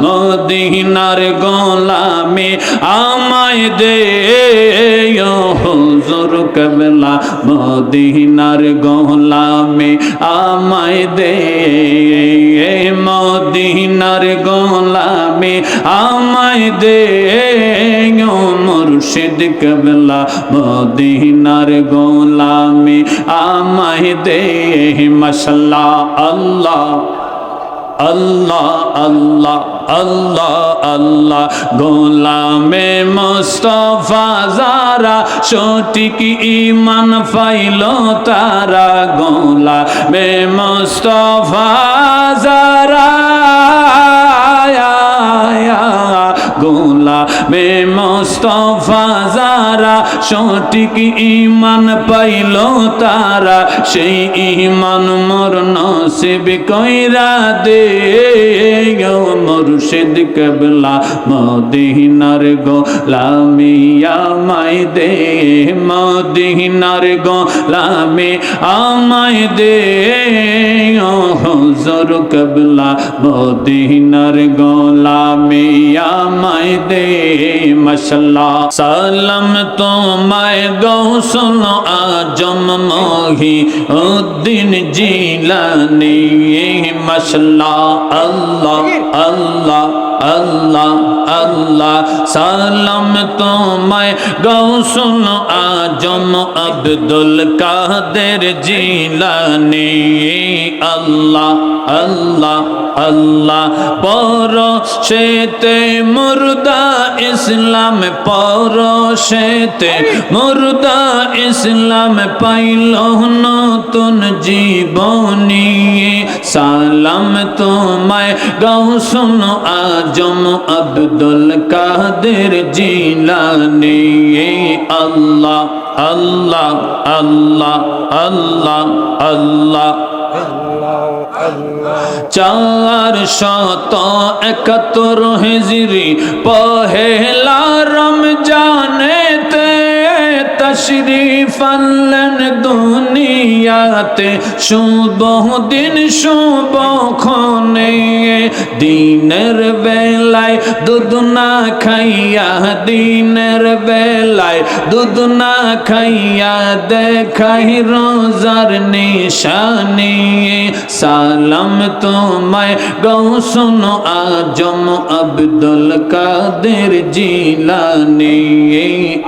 মদিনার গোলামি আমায় দে হুজুর কেবলা মদিনার গোলামি আমায় দে মদিনার গোলামি আমায় দে মুর্শিদ কেবলা মদিনার গোলামি আমায় দে মাশাআল্লাহ আল্লাহ আল্লাহ আল্লাহ আল্লাহ আল্লাহ গোলামে মুস্তাফা যারা সঠিক ঈমান পাইল তারা গোলামে মুস্তাফা যারা গোলামে মুস্তাফা যারা সঠিক ঈমান পাইল তারা সেই ঈমান মোর নসিব কইরা দে মুর্শিদ কেবলা মদিনার গোলামি আমায় দে মদিনার গোলামি আমায় দে হুজুর কেবলা মদিনার গোলামি আমায় দে মাশাআল্লাহ সালাম তোমায় গৌসুল আজম মহিউদ্দিন জিলানী মাশাআল্লাহ আল্লাহ আল্লাহ আল্লাহ আল্লাহ সালাম তোমায় গৌসুল আজম আব্দুল কাদের জিলানী আল্লাহ আল্লাহ আল্লাহ পরশেতে মুর্দা ইসলাম পরশেতে মুর্দা ইসলাম পাইল নতুন জীবনী সালাম তোমায় গৌসুল আজম আব্দুল কাদের জিলানী আল্লাহ আল্লাহ আল্লাহ আল্লাহ আল্লাহ 471 হিজরি পহেলা রমজানেতে তশরিফ আনলেন দুনিয়াতে শুভ দিন শুভ ক্ষণে দিনের বেলায় দুধ না খাইয়া দিনের বেলায় দুধ না খাইয়া দেখাই রোজার নিশানি সালাম তোমায় গৌসুল আজম আব্দুল কাদের জিলানী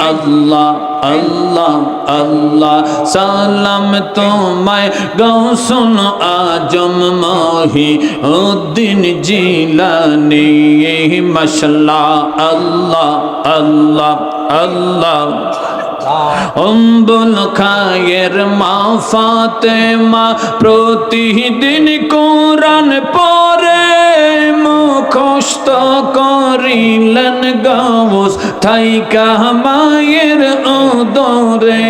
আল্লাহ আল্লাহ আল্লাহ সালাম তোমায় গৌসুল আজম মহিউদ্দিন জিলানী মাশাআল্লাহ আল্লাহ আল্লাহ আল্লাহ অম্বুল খায়ের মা ফাতেমা প্রতিদিন কোরআন পড়ে মুখস্থ করিলেন গাউস থাইকা মায়ের উদরে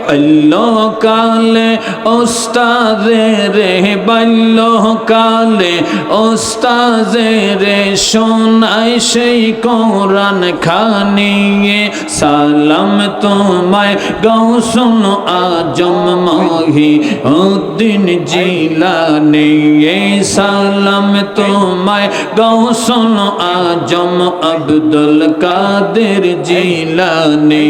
বাল্যকালে ওস্তাদে রে বাল্যকালে ওস্তাদে রে শোনায় সেই কোরআন খানিয়ে সালাম তোমায় গৌসুল আজম মহিউদ্দিন জিলানী সালাম তোমায় গৌসুল আজম আব্দুল কাদের জিলানী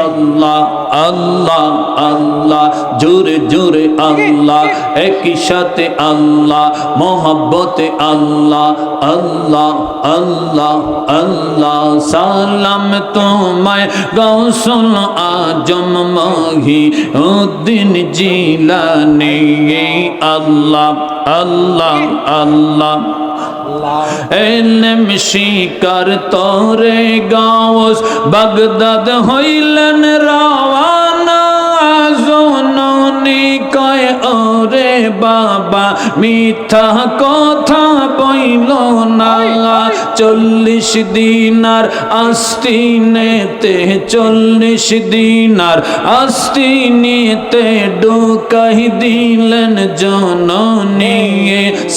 আল্লাহ আল্লাহ আল্লাহ জোরে জোরে আল্লাহ একই সাথে আল্লাহ মোহাব্বতে আল্লাহ আল্লাহ আল্লাহ আল্লাহ সালাম তোমায় গৌসুল আজম মহিউদ্দিন জিলানী আল্লাহ আল্লাহ আল্লাহ এলম শিকার তোরে গাউস বাগদাদ হইলেন রাওয়ানা জননী কয় ওরে বাবা মিথ্যা কথা বইল না 40 দিনার আস্তিনেতে 40 দিনার আস্তিনেতে ঢুকাই দিলেন জননী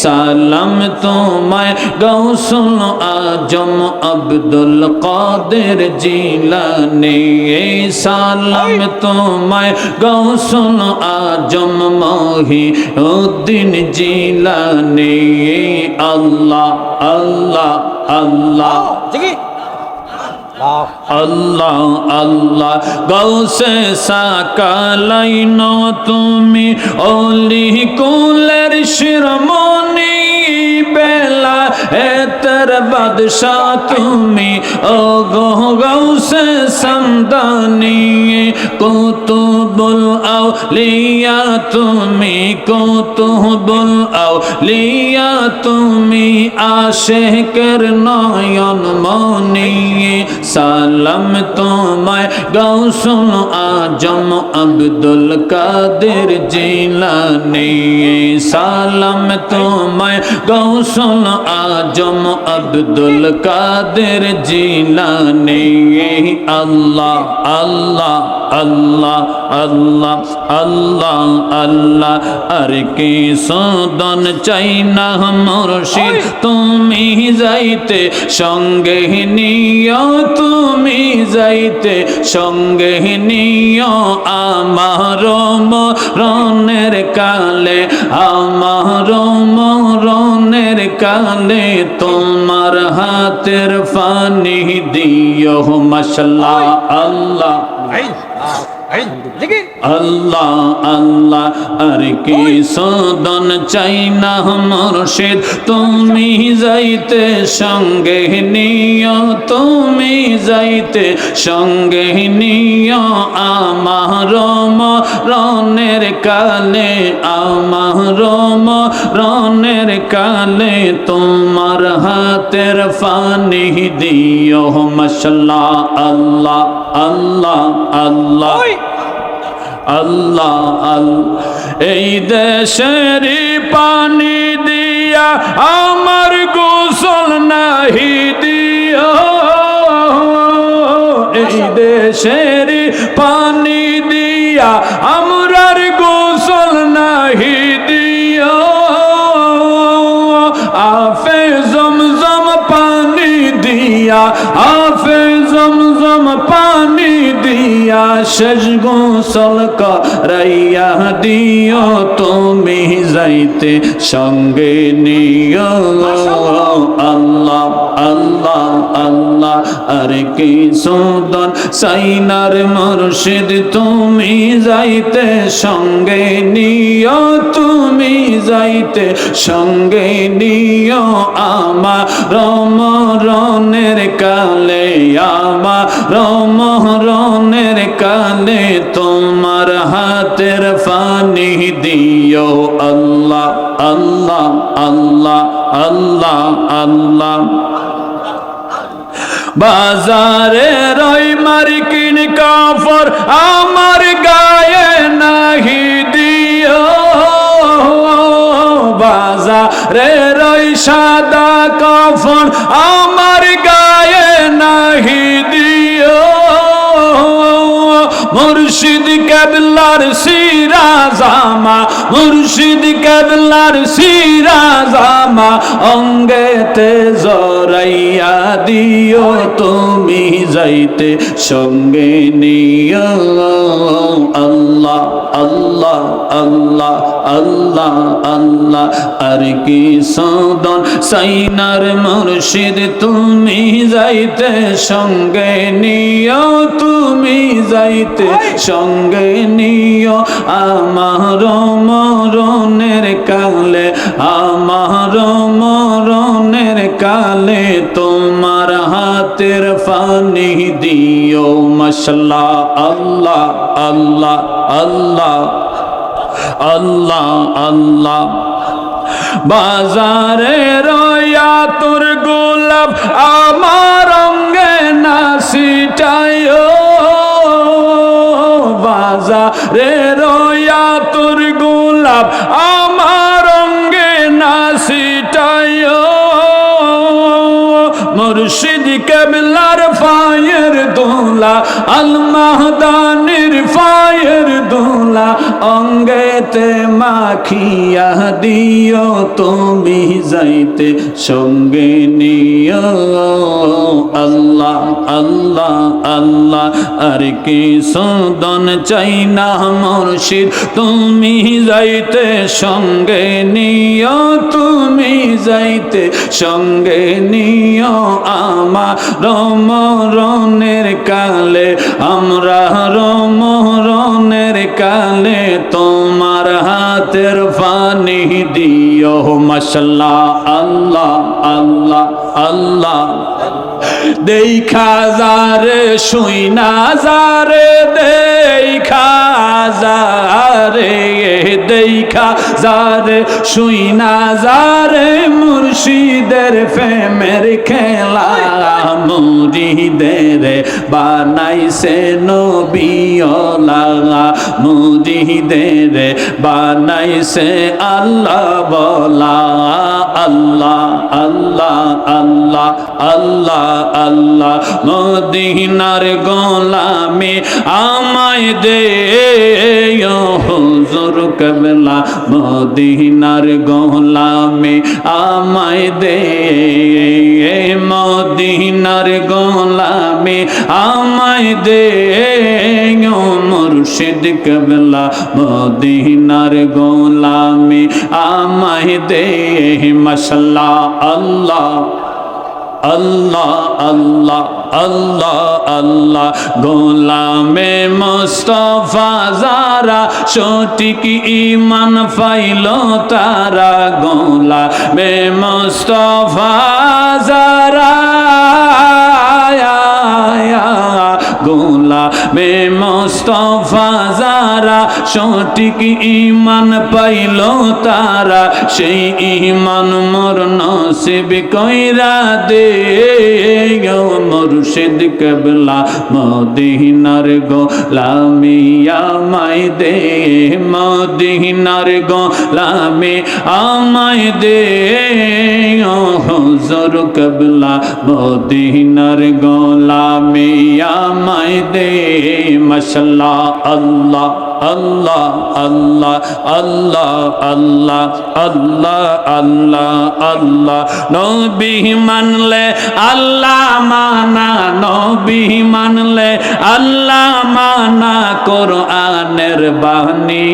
সালাম তোমায় গাউসুল আজম আব্দুল কাদের জিলানী সালাম তোমায় গাউসুল আজম মহিউদ্দিন জিলানী আল্লাহ আল্লাহ আল্লাহ আল্লাহ আল্লাহ গৌসে সাকালাইন তুমি অলি কুলের শিরোমণি বেলা এতর বাদশাহ তুমি ও গো গৌসে সমদানি কুতুবুল আউলিয়া তুমি কুতুবুল আউলিয়া তুমি আশিকের নয়ন মনি সালাম তোমায় গাউসুল আজম আব্দুল কাদের জিলানী সালাম তোমায় গাউসুল আজম আব্দুল কাদের জিলানী আল্লাহ আল্লাহ আল্লাহ আল্লাহ আল্লাহ আল্লাহ আর কি সদন চাই না মুর্শিদ তুমি যাইতে সঙ্গে নিও তুমি যাইতে সঙ্গে নিও আমার মরণের কালে আমার মরণের কালে তোমার হাতের ফানি দিও মাশাআল্লাহ আল্লাহ আল্লাহ আল্লাহ আর কি সদন চাই না মুর্শিদ তুমি যাইতে সঙ্গে নিও তুমি যাইতে সঙ্গে নিও আমার মরণের কালে আমার মরণের কালে তোমার হাতের ফানি দিও মাশাআল্লাহ আল্লাহ আল্লাহ আল্লাহ আল্লাহ আল্লাহ এই দেশেরই পানি দিয়া আমার গোসল নাহি দিও এই দেশেরই পানি দিয়া আমরার গোসল নাহি দিও আফে জমজম পানি দিয়া আফে জমজম পানি দিয়া শেষ গোসল করাইয়া দিও তুমি যাইতে সঙ্গে নিও আল্লাহ আল্লাহ আল্লাহ আর কি সদন সাইনার মুর্শিদ তুমি যাইতে সঙ্গে নিও তুমি যাইতে সঙ্গে নিও আমার মরণের কালে আমার মরণের কালে তোমার হাতের ফানি দিও আল্লাহ আল্লাহ আল্লাহ আল্লাহ আল্লাহ বাজারে রই মার্কিন কাপড় আমার গায়ে নাহি দিও বাজারে রই সাদা কাপড় আমার গায়ে নাহি দিও মুর্শিদ কেবলার সিরা জামা মুর্শিদ কেবলার সিরা জামা অঙ্গেতে জড়াইয়া দিও তুমি যাইতে সঙ্গে নিও আল্লাহ আল্লাহ আল্লাহ আল্লাহ আল্লাহ আর কি সদন সাইনার মুর্শিদ তুমি যাইতে সঙ্গে নিও তুমি যাইতে সঙ্গে নিও আমার মরণের কালে আমার মরণের কালে তোমার হাতের ফানি দিও মাশাআল্লাহ আল্লাহ আল্লাহ আল্লাহ আল্লাহ আল্লাহ বাজারে রয়া তোর গোলাপ আমার অঙ্গে না ছিটায়ো বাজারে রয়া তোর গোলাপ আমার অঙ্গে না ছিটায়ো মুর্শিদ কেবলার পায়ের দোলা আল মাহদানির পায়ের দোলা অঙ্গেতে মাখিয়া দিও তুমি যাইতে সঙ্গে নিও আল্লাহ আল্লাহ আল্লাহ আর কি সদন চাই না মুর্শিদ তুমি যাইতে সঙ্গে নিও তুমি যাইতে সঙ্গে নিও আমার মরণের কালে আমরা মরণের কালে তোমার হাতের পানি দিও মাশাআল্লাহ আল্লাহ আল্লাহ আল্লাহ দেখা যারে শুইনা যারে দেখা যারে দেখা যারে শুইনা যারে মুর্শিদের প্রেমের খেলা মুরিদের বানাইছে নবিওয়ালা মুরিদের বানাইছে আল্লাহ বলা আল্লাহ আল্লাহ আল্লাহ আল্লাহ আল্লাহ মদিনার গোলামে আমায় দে হুজুর কেবলা মদিনার গোলামে আমায় দে মদিনার গোলামে আমায় দে মুর্শিদ কেবলা মদিনার গোলামে আমায় দে মাশাআল্লাহ আল্লাহ আল্লাহ আল্লাহ আল্লাহ আল্লাহ গোলামে মুস্তাফা যারা সঠিক ঈমান পাইল তারা গোলামে মুস্তাফা যারা গোলামে মুস্তাফা যারা সঠিক ঈমান পাইল তারা সেই ঈমান মোর নসিব কইরা দে মুর্শিদ কেবলা মদিনার গোলামি আমায় দে মদিনার গোলামি আমায় দে হুজুর কেবলা মদিনার গোলামি আমায় দে মাশাআল্লাহ আল্লাহ আল্লাহ আল্লাহ আল্লাহ আল্লাহ আল্লাহ আল্লাহ আল্লাহ নবী মানলে আল্লাহ মানা নবী মানলে আল্লাহ মানা কোরআনের বাণী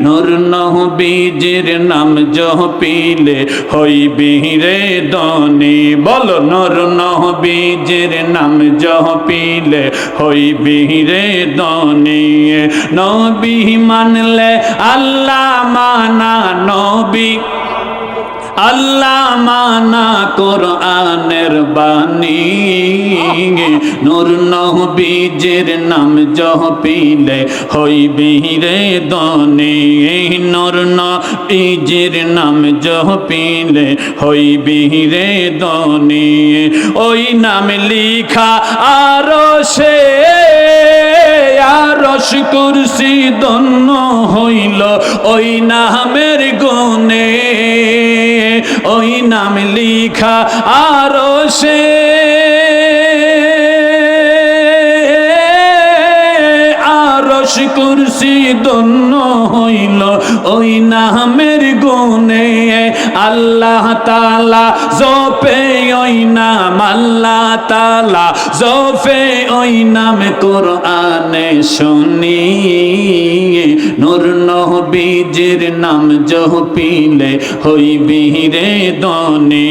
নূর নবীজির নাম জপিলে হইবি রে ধনী বলো নূর নবীজির নাম জপিলে হইবি রে ধনী নবী মানলে আল্লাহ মানা নবী আল্লাহ মানা কোরআনের বাণী নূর নবীজির নাম জপিলে হইবি রে ধনী নূর নবীজির নাম জপিলে হইবি রে ধনী ওই নাম লিখা আরশে আরশ কুরসি ধন্য হইল ওই নামের গুণে ওই নাম লিখা আরশে আরশ কুরসি ধন্য হইল ওই নামের গুণে আল্লাহ তাআলা জপে ওই নাম আল্লাহ তাআলা জপে ওই নাম কোরআনে শুনি নূর নবীজির নাম জপিলে হইবি রে ধনী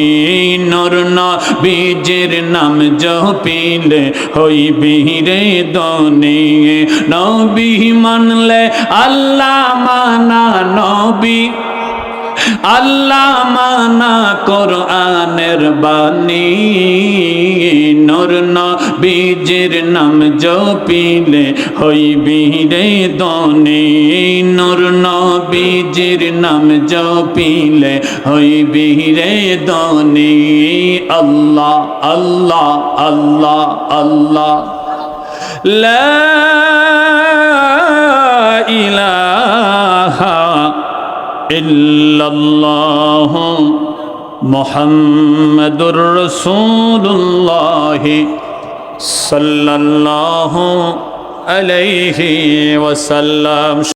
নূর নবীজির নাম জপিলে হইবি রে ধনী নবী মানলে আল্লাহ মানা নবী আল্লাহ মানা কোরআনের বাণী নূর নবীজির নাম জপিলে হইবি রে ধনী নূর নবীজির নাম জপিলে হইবি রে ধনী আল্লাহ আল্লাহ আল্লাহ আল্লাহ লা ইলাহা ইল্লাল্লাহ মুহাম্মাদুর রাসূলুল্লাহ সাল্লাল্লাহু আলাইহি ওয়াসাল্লাম।